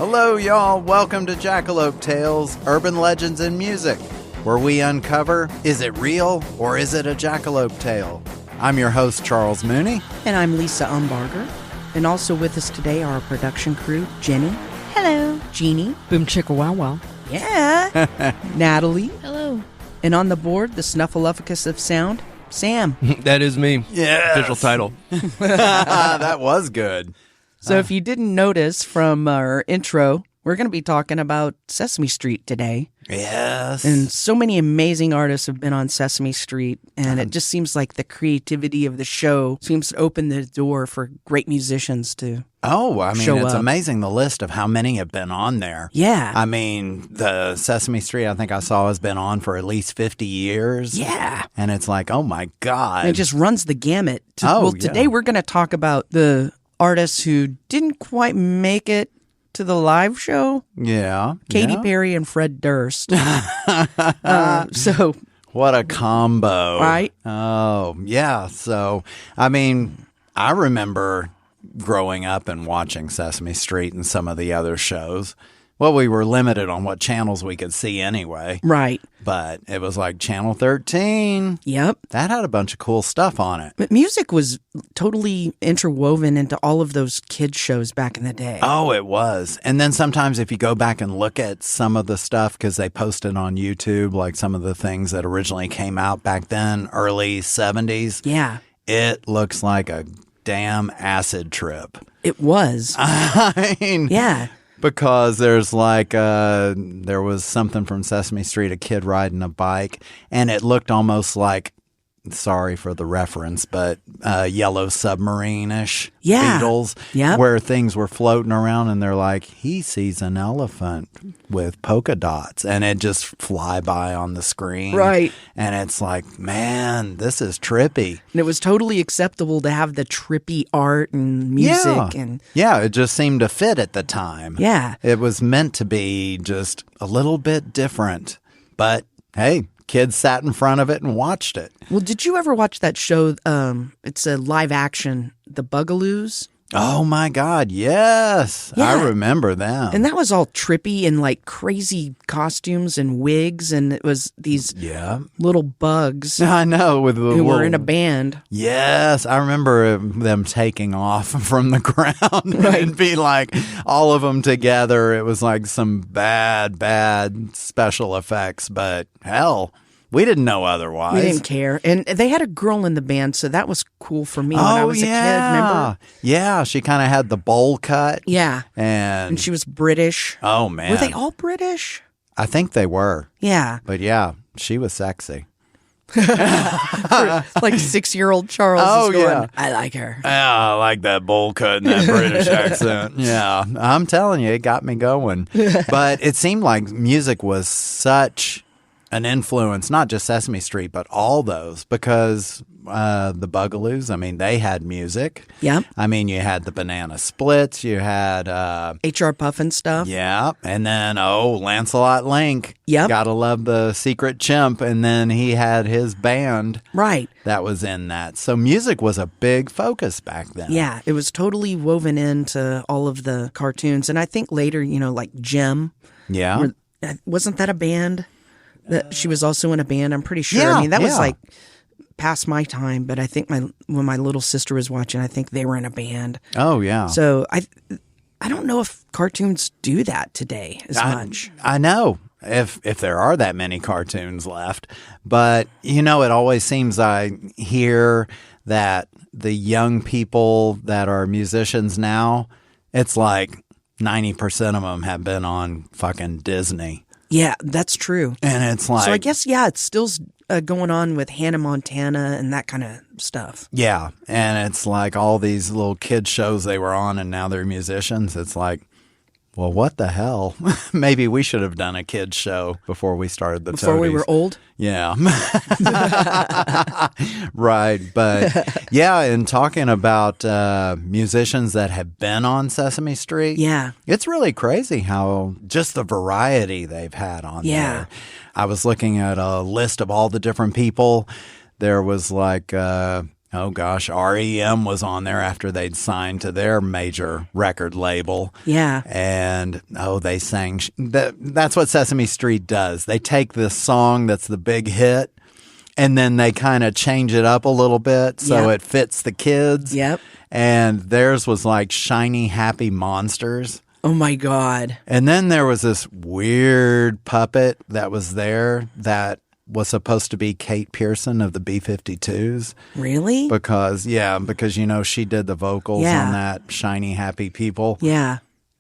Hello, y'all. Welcome to Jackalope Tales, Urban Legends in Music, where we uncover, is it real or is it a jackalope tale? I'm your host, Charles Mooney. And I'm Lisa Umbarger. And also with us today are our production crew, Jenny. Hello. Jeannie. Boom chicka wow wow. Yeah. Natalie. Hello. And on the board, the snuffleupagus of sound, Sam. That is me. Yes. Official title. That was good. So if you didn't notice from our intro, we're going to be talking about Sesame Street today. Yes. And so many amazing artists have been on Sesame Street, and it just seems like the creativity of the show seems to open the door for great musicians to show it's up. amazing the list of how many have been on there. Yeah. I mean, the Sesame Street, I think I saw, has been on for at least 50 years. Yeah. And it's like, oh my God. And it just runs the gamut. Today we're going to talk about the artists who didn't quite make it to the live show. Yeah. Katy Perry and Fred Durst. So what a combo. Right? Oh, yeah. So, I mean, I remember growing up and watching Sesame Street and some of the other shows. Well, we were limited on what channels we could see anyway. Right. But it was like Channel 13. Yep. That had a bunch of cool stuff on it. But music was totally interwoven into all of those kids shows back in the day. Oh, it was. And then sometimes if you go back and look at some of the stuff, because they posted on YouTube, like some of the things that originally came out back then, early 70s. Yeah. It looks like a damn acid trip. It was. I mean, Yeah. because there's like, there was something from Sesame Street, a kid riding a bike, and it looked almost like, sorry for the reference, but Yellow Submarine-ish Beatles, Yep. where things were floating around, and they're like, he sees an elephant with polka dots, and it just fly by on the screen. Right. And it's like, man, this is trippy. And it was totally acceptable to have the trippy art and music. Yeah, it just seemed to fit at the time. Yeah. It was meant to be just a little bit different. But hey, kids sat in front of it and watched it. Well, did you ever watch that show? It's a live action, The Bugaloos. Oh my God, yes. Yeah. I remember them. And that was all trippy and like crazy costumes and wigs. And it was these little bugs I know. With the who were in a band. Yes, I remember them taking off from the ground and be like all of them together. It was like some bad special effects, but hell, we didn't know otherwise. We didn't care. And they had a girl in the band, so that was cool for me when I was a kid, remember? Yeah, she kind of had the bowl cut. Yeah. And she was British. Oh, man. Were they all British? I think they were. Yeah. But yeah, she was sexy. Like 6-year-old Charles is going, I like her. Yeah, I like that bowl cut and that British accent. Yeah, I'm telling you, it got me going. But it seemed like music was such an influence, not just Sesame Street, but all those, because the Bugaloos, I mean, they had music. Yep. I mean, you had the Banana Splits, you had HR Puffin stuff. Yeah, and then Lancelot Link. Yep. Gotta love the Secret Chimp, and then he had his band. Right. That was in that. So music was a big focus back then. Yeah, it was totally woven into all of the cartoons. And I think later, like Jem. Yeah. Wasn't that a band? That she was also in a band, I'm pretty sure. Yeah, I mean, that was like past my time, but I think when my little sister was watching, I think they were in a band. Oh, yeah. So I don't know if cartoons do that today as much. I know. If there are that many cartoons left. But, it always seems I hear that the young people that are musicians now, it's like 90% of them have been on fucking Disney. Yeah, that's true. And it's like... So I guess, it's still going on with Hannah Montana and that kind of stuff. Yeah, and it's like all these little kid shows they were on and now they're musicians. It's like, well, what the hell? Maybe we should have done a kid's show before we started the Before Toadies. we were old? Yeah. Right. But yeah, and talking about musicians that have been on Sesame Street. Yeah. It's really crazy how just the variety they've had on there. I was looking at a list of all the different people. There was like Oh, gosh. R.E.M. was on there after they'd signed to their major record label. Yeah. And, they sang. That's what Sesame Street does. They take this song that's the big hit, and then they kind of change it up a little bit so it fits the kids. Yep. And theirs was like Shiny Happy Monsters. Oh, my God. And then there was this weird puppet that was there that was supposed to be Kate Pearson of the B-52s. Really? Because she did the vocals on that Shiny Happy People. Yeah.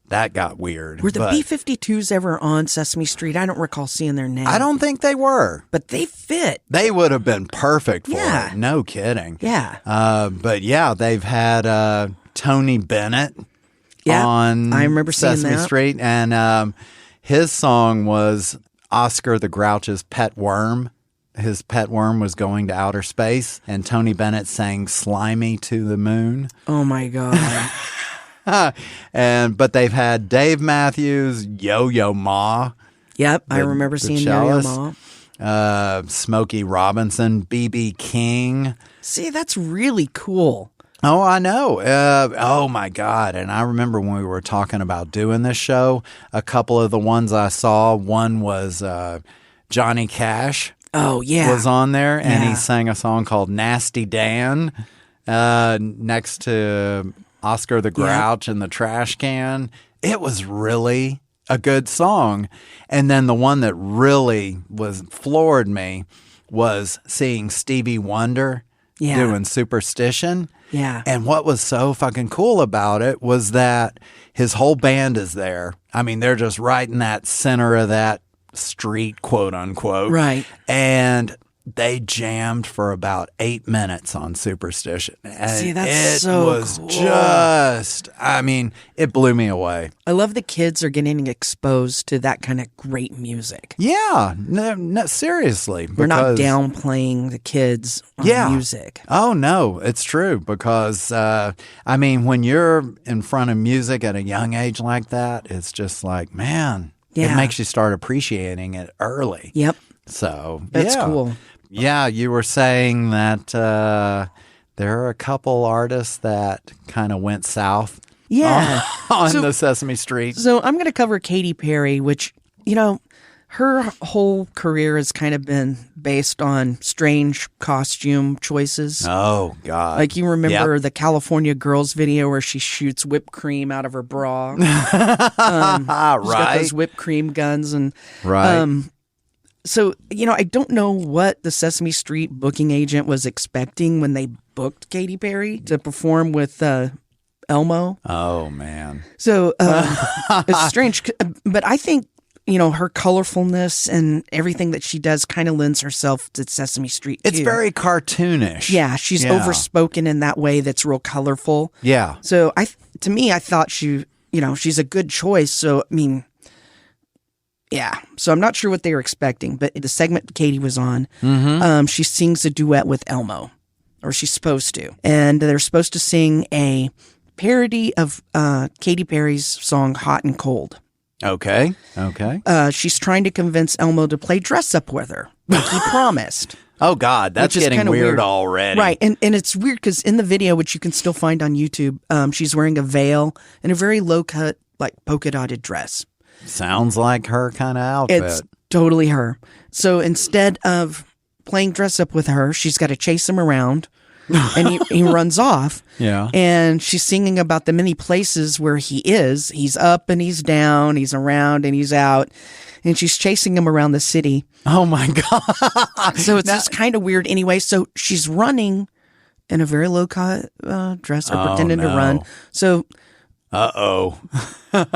That got weird. Were the B-52s ever on Sesame Street? I don't recall seeing their name. I don't think they were. But they fit. They would have been perfect for it. No kidding. Yeah. But yeah, they've had Tony Bennett on I remember seeing Sesame that. Street. And his song was Oscar the Grouch's pet worm. His pet worm was going to outer space, and Tony Bennett sang Slimy to the Moon. Oh, my God. But they've had Dave Matthews, Yo-Yo Ma. Yep, I remember seeing Yo-Yo Ma. Smokey Robinson, B.B. King. See, that's really cool. Oh, I know. Oh, my God. And I remember when we were talking about doing this show, a couple of the ones I saw, one was Johnny Cash. Oh, yeah. Was on there, and he sang a song called Nasty Dan next to Oscar the Grouch and the Trash Can. It was really a good song. And then the one that really floored me was seeing Stevie Wonder doing Superstition. Yeah. And what was so fucking cool about it was that his whole band is there. I mean, they're just right in that center of that street, quote unquote. Right. And they jammed for about 8 minutes on Superstition. And see, that's it so was cool. it blew me away. I love the kids are getting exposed to that kind of great music. Yeah, no, seriously. We're not downplaying the kids on music. Oh, no, it's true. Because, when you're in front of music at a young age like that, it's just like, man, it makes you start appreciating it early. Yep. So, that's cool. Yeah, you were saying that there are a couple artists that kind of went south on the Sesame Street. So I'm going to cover Katy Perry, which, her whole career has kind of been based on strange costume choices. Oh, God. Like you remember the California Girls video where she shoots whipped cream out of her bra. She's got those whipped cream guns. And so, I don't know what the Sesame Street booking agent was expecting when they booked Katy Perry to perform with Elmo. Oh, man. So it's strange. But I think, her colorfulness and everything that she does kind of lends herself to Sesame Street, too. It's very cartoonish. Yeah, she's overspoken in that way that's real colorful. Yeah. So I thought she's a good choice. So, yeah. So I'm not sure what they were expecting, but the segment Katy was on, she sings a duet with Elmo, or she's supposed to. And they're supposed to sing a parody of Katy Perry's song Hot and Cold. Okay. She's trying to convince Elmo to play dress up with her, like he promised. Oh, God, that's getting weird already. Right, and it's weird because in the video, which you can still find on YouTube, she's wearing a veil and a very low-cut, like polka-dotted dress. Sounds like her kind of outfit. It's totally her. So instead of playing dress up with her, she's got to chase him around, and he runs off. Yeah. And she's singing about the many places where he is. He's up and he's down, he's around and he's out. And she's chasing him around the city. Oh, my God. So it's just kind of weird anyway. So she's running in a very low-cut dress, or pretending to run. So...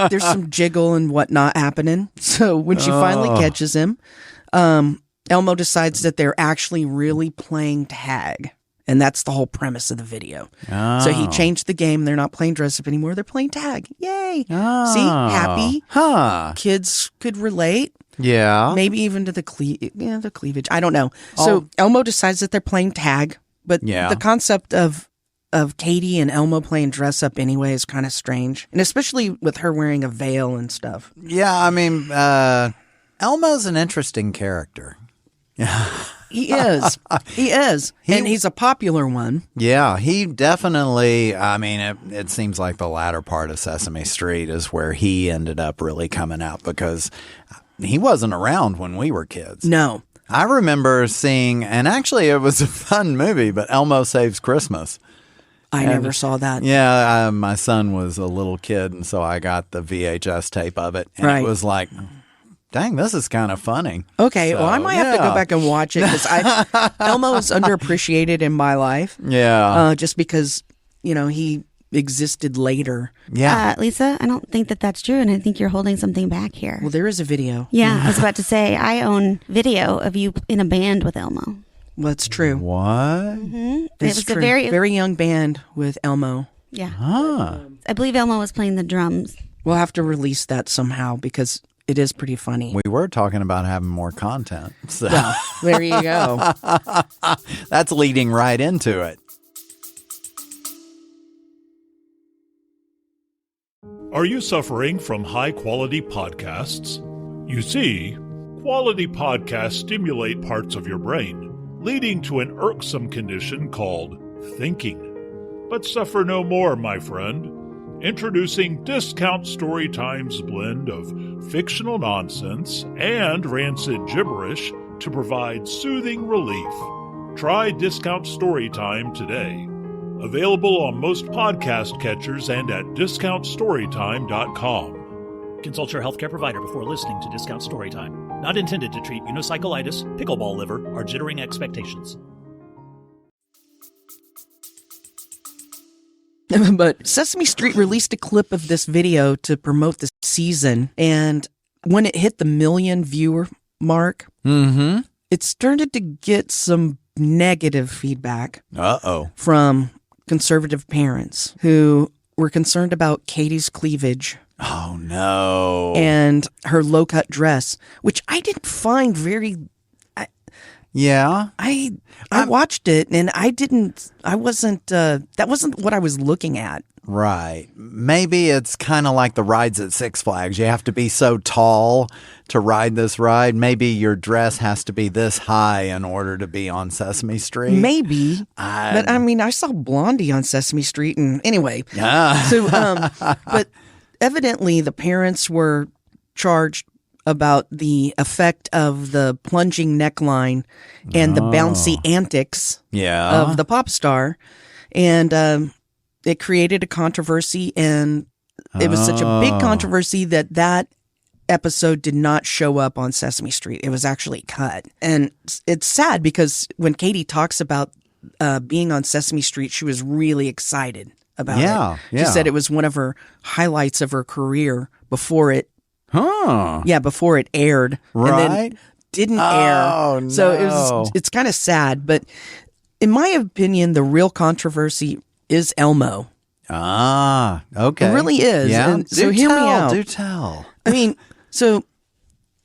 there's some jiggle and whatnot happening. So when she finally catches him, Elmo decides that they're actually really playing tag. And that's the whole premise of the video. Oh. So he changed the game. They're not playing dress up anymore. They're playing tag. Yay. Oh. See? Happy. Huh. Kids could relate. Yeah. Maybe even to the cleavage. I don't know. So Elmo decides that they're playing tag. But the concept of Katy and Elmo playing dress up anyway is kind of strange. And especially with her wearing a veil and stuff. Yeah, Elmo's an interesting character. Yeah. He is. He is. And he's a popular one. Yeah, he definitely, I mean, it seems like the latter part of Sesame Street is where he ended up really coming out because he wasn't around when we were kids. No. I remember seeing, and actually it was a fun movie, but Elmo Saves Christmas. I never saw that. Yeah, my son was a little kid, and so I got the VHS tape of it. And it was like, dang, this is kind of funny. Okay, so, well, I might have to go back and watch it because Elmo is underappreciated in my life. Yeah. Just because, he existed later. Yeah. Lisa, I don't think that that's true, and I think you're holding something back here. Well, there is a video. Yeah, I was about to say, I own video of you in a band with Elmo. Well, that's true. What? Mm-hmm. It was true. A very young band with Elmo. Yeah. Huh. I believe Elmo was playing the drums. We'll have to release that somehow because it is pretty funny. We were talking about having more content. So. Well, there you go. That's leading right into it. Are you suffering from high-quality podcasts? You see, quality podcasts stimulate parts of your brain, leading to an irksome condition called thinking. But suffer no more, my friend. Introducing Discount Storytime's blend of fictional nonsense and rancid gibberish to provide soothing relief. Try Discount Storytime today. Available on most podcast catchers and at discountstorytime.com. Consult your healthcare provider before listening to Discount Storytime. Not intended to treat unicyclitis, pickleball liver, or jittering expectations. But Sesame Street released a clip of this video to promote this season, and when it hit the 1 million viewer mark, it started to get some negative feedback from conservative parents who were concerned about Katie's cleavage. Oh, no. And her low-cut dress, which I didn't find very... Yeah. I watched it and that wasn't what I was looking at. Right. Maybe it's kind of like the rides at Six Flags. You have to be so tall to ride this ride. Maybe your dress has to be this high in order to be on Sesame Street. Maybe. But I mean, I saw Blondie on Sesame Street and anyway. So, but evidently the parents were charged about the effect of the plunging neckline and the bouncy antics of the pop star. And it created a controversy, and it was such a big controversy that episode did not show up on Sesame Street. It was actually cut. And it's sad because when Katie talks about being on Sesame Street, she was really excited about it. She said it was one of her highlights of her career before it before it aired. Right. And then didn't air. No. So it's kind of sad. But in my opinion, the real controversy is Elmo. Okay. It really is. Yeah. And so hear me out. Do tell. I mean, so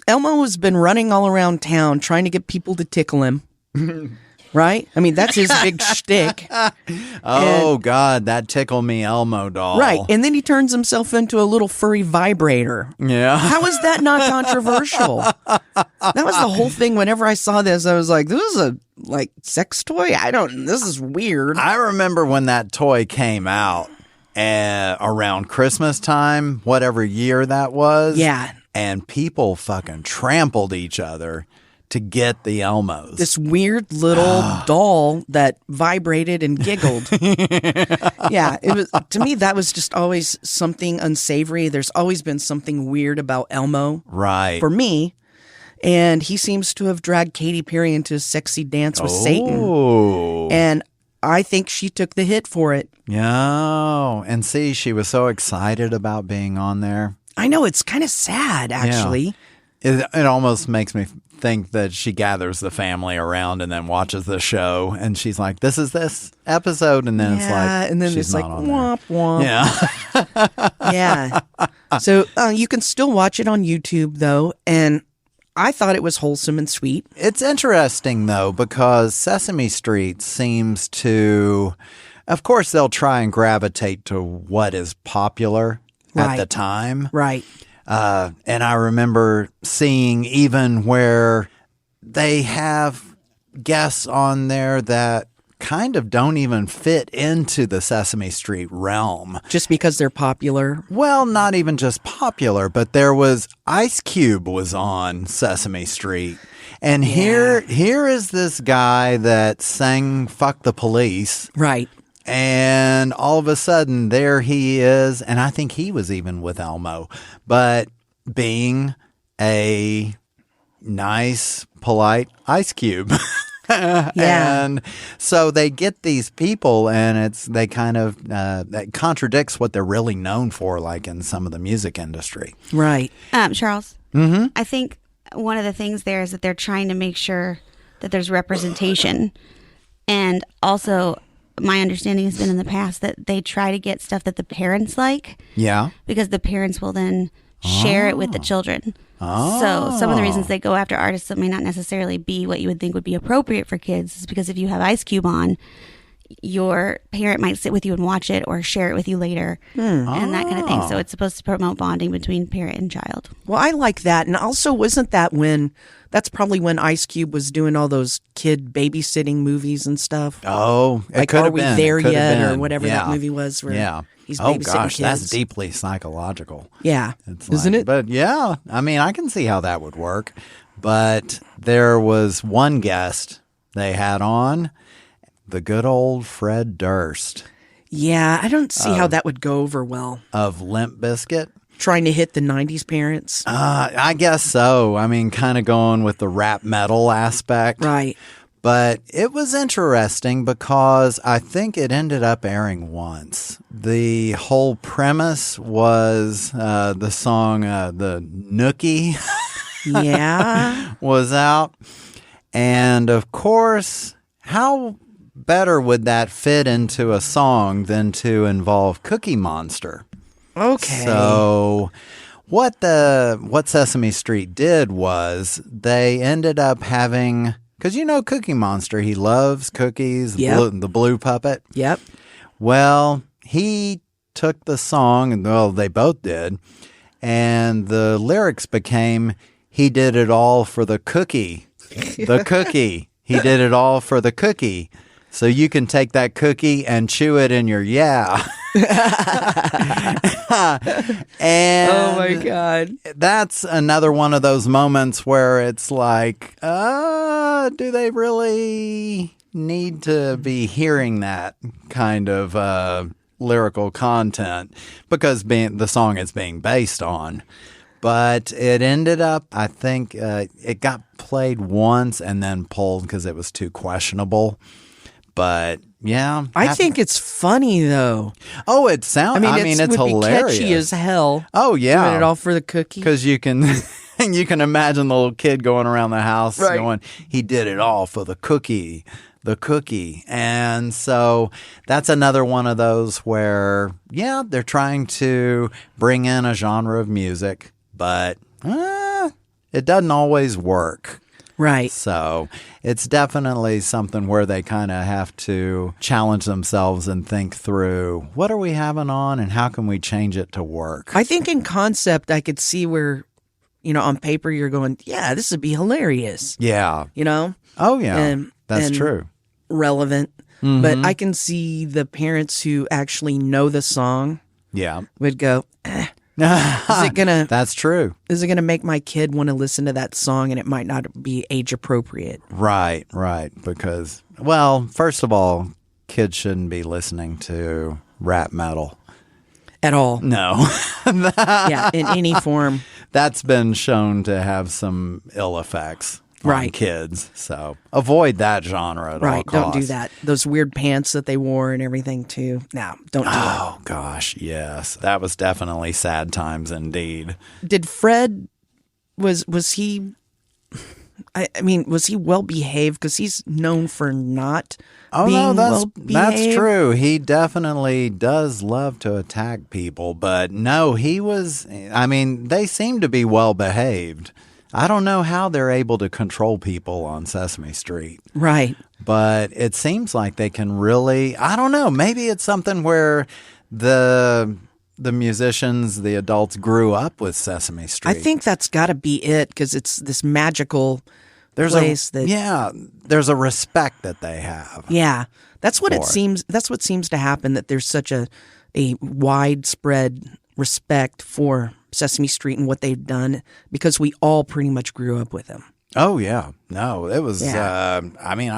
Elmo has been running all around town trying to get people to tickle him. Right? I mean, that's his big shtick. God, that Tickle Me Elmo doll. Right. And then he turns himself into a little furry vibrator. Yeah. How is that not controversial? That was the whole thing. Whenever I saw this, I was like, this is a sex toy? This is weird. I remember when that toy came out around Christmas time, whatever year that was. Yeah. And people fucking trampled each other to get the Elmos. This weird little doll that vibrated and giggled. Yeah, it was, to me, that was just always something unsavory. There's always been something weird about Elmo. Right. For me. And he seems to have dragged Katy Perry into a sexy dance with Satan. And I think she took the hit for it. Yeah. And see, she was so excited about being on there. I know, it's kind of sad, actually. Yeah. It almost makes me think that she gathers the family around and then watches the show, and she's like, "This is this episode," and then it's like, and then she's it's like, not on womp womp. Yeah, yeah. So you can still watch it on YouTube, though, and I thought it was wholesome and sweet. It's interesting though because Sesame Street seems to, of course, they'll try and gravitate to what is popular at the time, right? And I remember seeing even where they have guests on there that kind of don't even fit into the Sesame Street realm. Just because they're popular? Well, not even just popular, but there was Ice Cube was on Sesame Street. And here is this guy that sang Fuck the Police. Right. And all of a sudden, there he is. And I think he was even with Elmo. But being a nice, polite Ice Cube. And so they get these people, and they kind of that contradicts what they're really known for, like in some of the music industry. Right. Charles, I think one of the things there is that they're trying to make sure that there's representation. And also, my understanding has been in the past that they try to get stuff that the parents like. Yeah. Because the parents will then share it with the children. So some of the reasons they go after artists that may not necessarily be what you would think would be appropriate for kids is because if you have Ice Cube on, your parent might sit with you and watch it or share it with you later and that kind of thing. So it's supposed to promote bonding between parent and child. Well, I like that. And also, wasn't that that's probably when Ice Cube was doing all those kid babysitting movies and stuff? Oh, it like could Are have We been. There Could Yet? have been. Or whatever that movie was. Where he's babysitting gosh, kids. that's deeply psychological. Yeah. Isn't it? But yeah, I mean, I can see how that would work. But there was one guest they had on, the good old Fred Durst. Yeah, I don't see how that would go over well. Of Limp Bizkit. Trying to hit the 90s parents. I guess so. I mean, kind of going with the rap metal aspect. Right. But it was interesting because I think it ended up airing once. The whole premise was the song the Nookie Yeah. was out. And of course, how better would that fit into a song than to involve Cookie Monster? Okay. So what Sesame Street did was they ended up having, because Cookie Monster, he loves cookies, the blue puppet. Yep. Well, he took the song, and well, they both did, and the lyrics became, he did it all for the cookie. The cookie. He did it all for the cookie. So you can take that cookie and chew it in your And oh my God. That's another one of those moments where it's like, do they really need to be hearing that kind of lyrical content? Because the song is being based on. But it ended up, I think, it got played once and then pulled because it was too questionable. But yeah, I think it's funny though. Oh, it sounds. I mean, it's hilarious. Be catchy as hell. Oh yeah, doing it all for the cookie. Because you can imagine the little kid going around the house going, "He did it all for the cookie, the cookie." And so that's another one of those where they're trying to bring in a genre of music, but it doesn't always work. Right. So it's definitely something where they kind of have to challenge themselves and think through, what are we having on and how can we change it to work? I think in concept, I could see where, on paper you're going, yeah, this would be hilarious. Yeah. Oh, yeah. And true. Relevant. Mm-hmm. But I can see the parents who actually know the song would go, Is it gonna? That's true. Is it gonna make my kid want to listen to that song, and it might not be age appropriate? Right. Because, well, first of all, kids shouldn't be listening to rap metal at all. No. Yeah, in any form. That's been shown to have some ill effects on kids. So avoid that genre at all costs. Don't do that. Those weird pants that they wore and everything too. No, don't do it. Oh gosh, yes. That was definitely sad times indeed. Did Fred was he I mean, was he well behaved? Because he's known for not being well behaved. That's true. He definitely does love to attack people, but no, he was. I mean, they seem to be well behaved. I don't know how they're able to control people on Sesame Street. Right. But it seems like they can really, I don't know, maybe it's something where the musicians, the adults grew up with Sesame Street. I think that's got to be it because it's this magical place that there's a respect that they have. Yeah. That's what it seems to happen, that there's such a widespread respect for Sesame Street and what they've done, because we all pretty much grew up with them. Oh yeah. No, it was I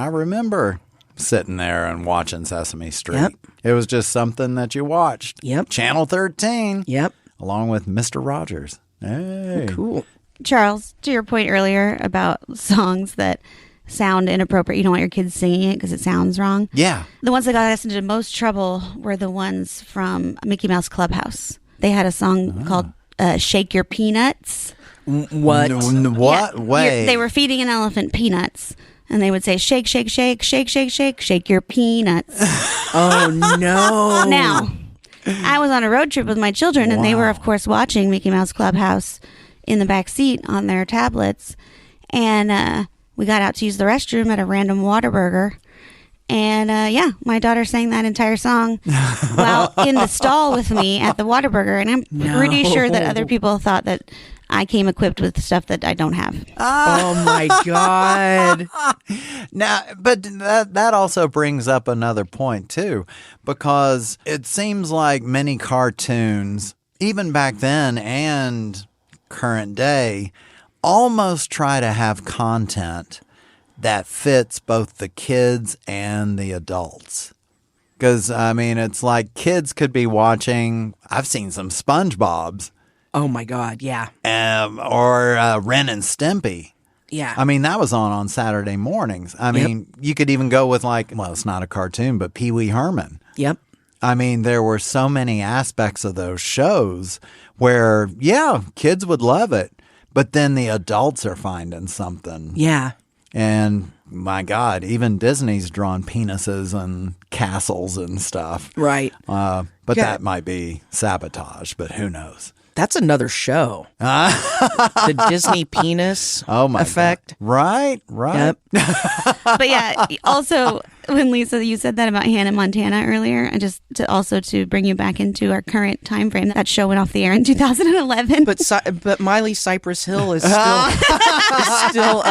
remember sitting there and watching Sesame Street. Yep. It was just something that you watched. Yep. Channel 13. Yep. Along with Mr. Rogers. Hey. Cool. Charles, to your point earlier about songs that sound inappropriate, you don't want your kids singing it because it sounds wrong. Yeah. The ones that got us into most trouble were the ones from Mickey Mouse Clubhouse. They had a song called Shake Your Peanuts. What? What way? They were feeding an elephant peanuts, and they would say, shake, shake, shake, shake, shake, shake, shake your peanuts. Oh, no. Now, I was on a road trip with my children, and they were, of course, watching Mickey Mouse Clubhouse in the back seat on their tablets. And we got out to use the restroom at a random Whataburger. And my daughter sang that entire song while in the stall with me at the Whataburger. And I'm pretty sure that other people thought that I came equipped with stuff that I don't have. Oh, my God. Now, but that also brings up another point, too, because it seems like many cartoons, even back then and current day, almost try to have content that fits both the kids and the adults. Because, it's like kids could be watching, I've seen some SpongeBob's. Oh, my God, yeah. Or Ren and Stimpy. Yeah. That was on Saturday mornings. You could even go with it's not a cartoon, but Pee Wee Herman. Yep. There were so many aspects of those shows where, kids would love it, but then the adults are finding something. Yeah. And my God, even Disney's drawn penises and castles and stuff. Right. But that might be sabotage, but who knows? That's another show. The Disney penis effect. God. Right. Yep. But yeah, also when Lisa, you said that about Hannah Montana earlier, and just to bring you back into our current time frame, that show went off the air in 2011. But Miley Cypress Hill is still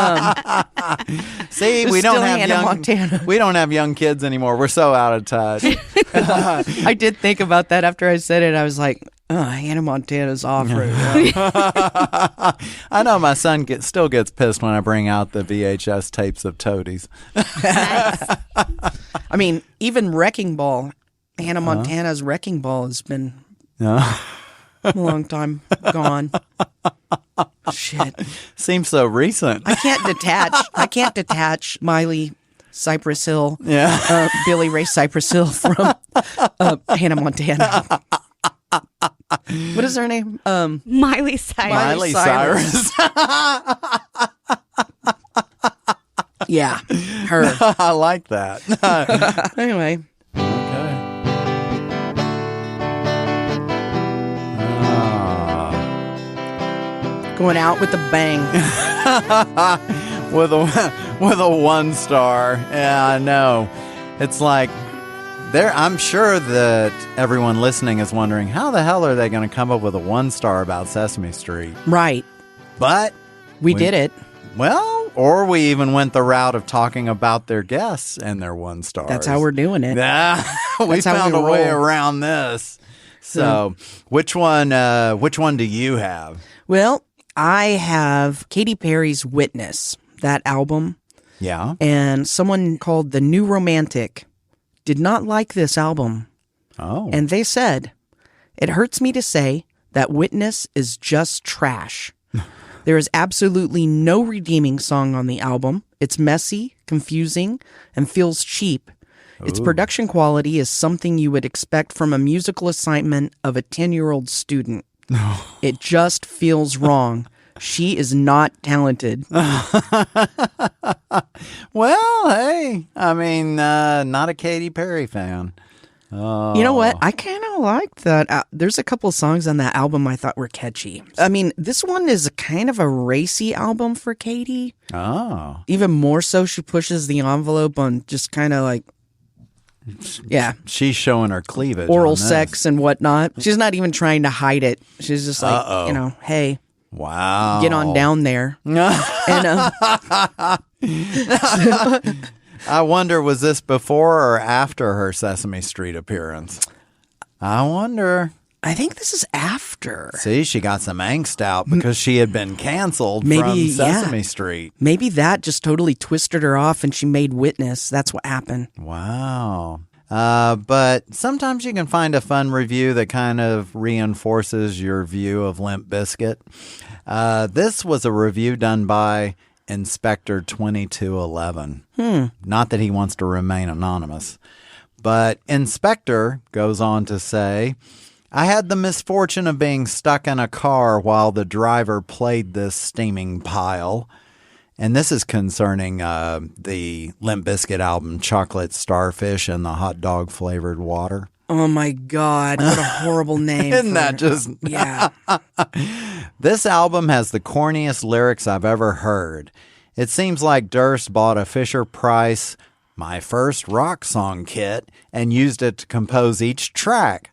See, we don't have Montana. We don't have young kids anymore. We're so out of touch. I did think about that after I said it. I was like, Hannah Montana's off right now. I know my son still gets pissed when I bring out the VHS tapes of Toadies. Even Wrecking Ball, Hannah Montana's Wrecking Ball has been a long time gone. Shit. Seems so recent. I can't detach Miley Cypress Hill, Billy Ray Cypress Hill from Hannah Montana. What is her name? Miley Cyrus. Miley Cyrus. Yeah, her. I like that. Anyway. Okay. Going out with a bang. with a 1 star. Yeah, I know. It's like I'm sure that everyone listening is wondering, how the hell are they going to come up with a 1 star about Sesame Street? Right. But we did it. Well, or we even went the route of talking about their guests and their 1 stars. That's how we're doing it. We found a way around this. So, which one do you have? Well, I have Katy Perry's Witness, that album. Yeah. And someone called The New Romantic did not like this album. Oh. And they said, "It hurts me to say that Witness is just trash. There is absolutely no redeeming song on the album. It's messy, confusing, and feels cheap. Its production quality is something you would expect from a musical assignment of a 10-year-old student. It just feels wrong. She is not talented." Well, hey, not a Katy Perry fan. Oh. You know what? I kind of liked that. There's a couple of songs on that album I thought were catchy. This one is kind of a racy album for Katy. Oh. Even more so, she pushes the envelope on just kind of like, yeah. She's showing her cleavage. Oral sex and whatnot. She's not even trying to hide it. She's just like, hey. Wow. Get on down there. And I wonder, was this before or after her Sesame Street appearance? I wonder. I think this is after. See, she got some angst out because she had been canceled from Sesame Street. Maybe that just totally twisted her off and she made Witness. That's what happened. Wow. But sometimes you can find a fun review that kind of reinforces your view of Limp Bizkit. This was a review done by Inspector 2211. Not that he wants to remain anonymous. But Inspector goes on to say, I had the misfortune of being stuck in a car while the driver played this steaming pile. And this is concerning the Limp Bizkit album, Chocolate Starfish and the Hot Dog Flavored Water. Oh, my God. What a horrible name. Isn't that just... Yeah. This album has the corniest lyrics I've ever heard. It seems like Durst bought a Fisher-Price My First Rock Song kit and used it to compose each track.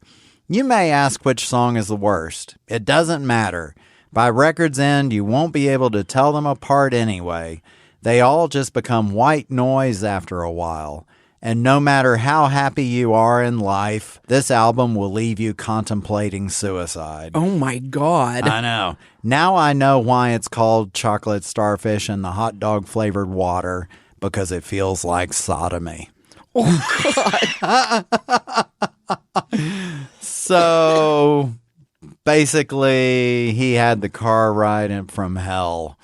You may ask which song is the worst. It doesn't matter. By record's end, you won't be able to tell them apart anyway. They all just become white noise after a while. And no matter how happy you are in life, this album will leave you contemplating suicide. Oh, my God. I know. Now I know why it's called Chocolate Starfish and the Hot Dog Flavored Water, because it feels like sodomy. Oh, God. So basically, he had the car ride in from hell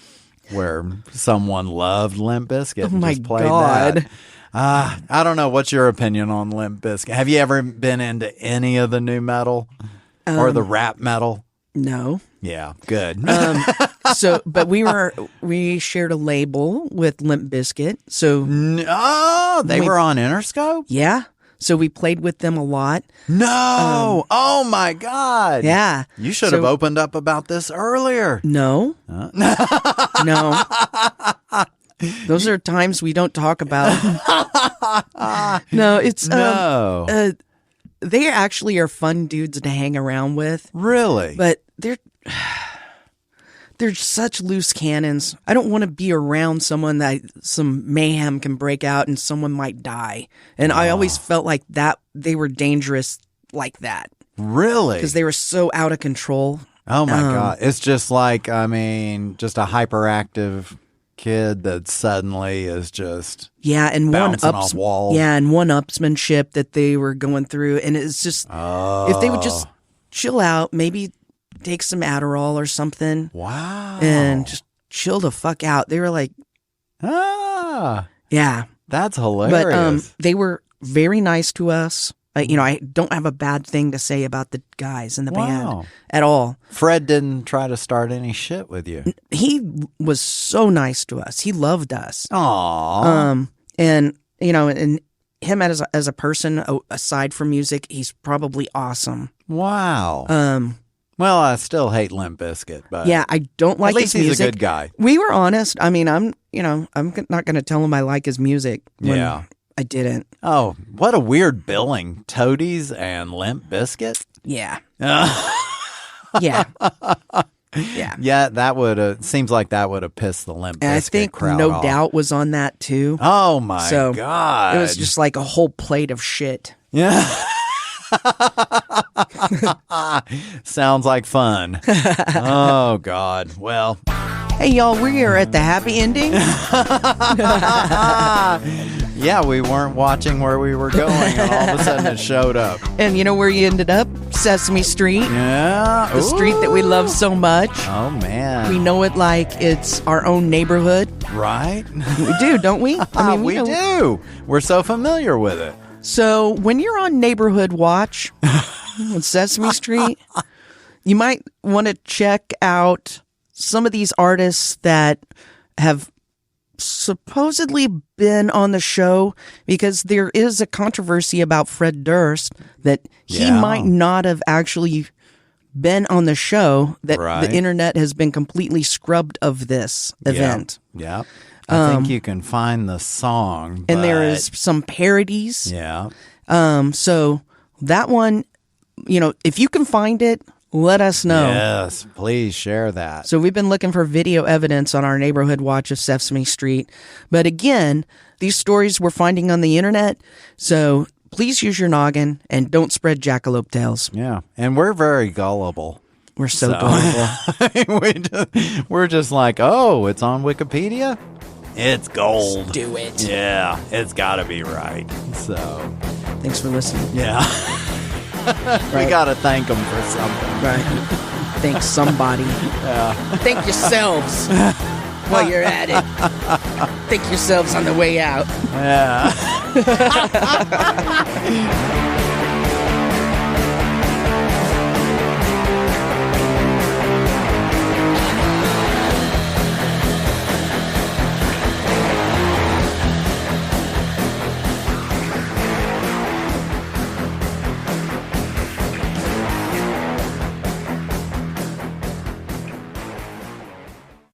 where someone loved Limp Bizkit and just played that. I don't know. What's your opinion on Limp Bizkit? Have you ever been into any of the new metal or the rap metal? No. Yeah, good. But we shared a label with Limp Bizkit. So they were on Interscope? Yeah. So we played with them a lot. No. Oh, my God. Yeah. You should have opened up about this earlier. No. No. Those are times we don't talk about. No, it's... No. They actually are fun dudes to hang around with. Really? But they're such loose cannons. I don't want to be around someone that some mayhem can break out and someone might die. And I always felt like that they were dangerous like that. Really? Because they were so out of control. Oh, my God. It's just like, just a hyperactive kid that suddenly is just and bouncing off walls. Yeah, and one-upsmanship that they were going through. And it's just, if they would just chill out, maybe take some Adderall or something. Wow. And just chill the fuck out. They were like, yeah. That's hilarious. But they were very nice to us. I don't have a bad thing to say about the guys in the band at all. Fred didn't try to start any shit with you. He was so nice to us. He loved us. Aww. And him as a person, aside from music, he's probably awesome. Wow. Well, I still hate Limp Bizkit, but yeah, I don't like his music. At least he's a good guy. We were honest. I'm not going to tell him I like his music. When I didn't. Oh, what a weird billing. Toadies and Limp Bizkit? Yeah. Yeah. Yeah. Yeah, that would seems like that would have pissed the Limp Bizkit and I think crowd No off. Doubt was on that too. Oh my God. It was just like a whole plate of shit. Yeah. Sounds like fun. Oh God. Well, hey y'all, we are at the happy ending. yeah, we weren't watching where we were going and all of a sudden it showed up. And you know where you ended up? Sesame Street. Yeah. The street that we love so much. Oh man. We know it like it's our own neighborhood. Right? We do, don't we? I mean, we do. We're so familiar with it. So when you're on Neighborhood Watch on Sesame Street, you might want to check out some of these artists that have supposedly been on the show, because there is a controversy about Fred Durst that he might not have actually been on the show, that the internet has been completely scrubbed of this event. Yeah. I think you can find the song. And there is some parodies. Yeah. So that one, if you can find it, let us know. Yes, please share that. So we've been looking for video evidence on our neighborhood watch of Sesame Street. But again, these stories we're finding on the internet. So please use your noggin and don't spread jackalope tales. Yeah, and we're very gullible. We're so gullible. We're just like, oh, it's on Wikipedia? It's gold. Let's do it. Yeah, it's got to be right. So, thanks for listening. Yeah. We got to thank them for something. Right. Thank somebody. Yeah. Thank yourselves while you're at it. Thank yourselves on the way out. Yeah.